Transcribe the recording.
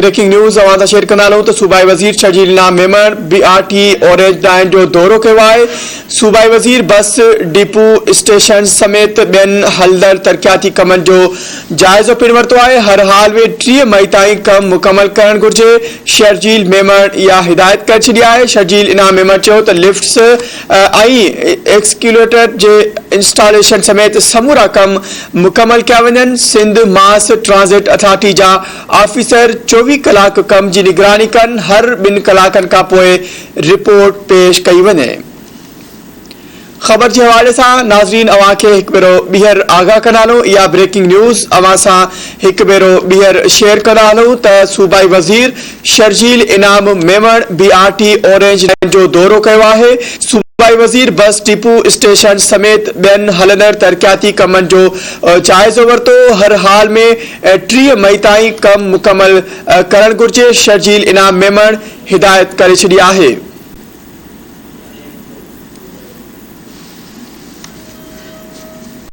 Breaking news अवां share कंदा तो सूबाई वज़ीर शर्जील इनाम मेमण BRT ऑरेंज लाइन जो दौरो कयो आहे। सूबाई वज़ीर बस डिपो स्टेशन समेत ॿियनि हलंदड़ तरक़ियाती कमनि जो जाइज़ो पिणु वरितो आहे। हर हाल में 3 मई ताईं कम मुकमल करणु घुर्जे। शर्जील मेमण इहा हिदायत करे छॾी आहे। शर्जील इनाम मेमण चयो त लिफ्ट्स एक्सक्यूलेटर जे इंस्टॉलेशन समेत समूरा कम मुकमल किया वञनि। सिंध मास ट्रांजिट अथॉरिटी जा ऑफिसर 24 कलाक कम की निगरानी कन। हर 2 कलाकनि खां पोइ रिपोर्ट पेश कई वञे। खबर के हवाले से नाज़रीन अवां खे हिकु भेरो ॿीहर आगाह कंदा हलूं। इहा ब्रेकिंग न्यूज़ अवां सां हिकु भेरो ॿीहर शेयर कंदा हलूं त सूबाई वज़ीर शर्जील इनाम मेमण BRT ऑरेंज लाइन जो दौरो कयो आहे। सूबाई वज़ीर बस डिपो स्टेशन समेत ॿियनि हलंदड़ तरक़ियाती कमनि जो जाइज़ो वरितो। हर हाल में 3 मई ताईं कम मुकमल करणु घुर्जे। शर्जील इनाम मेमण हिदायत करे छॾी आहे।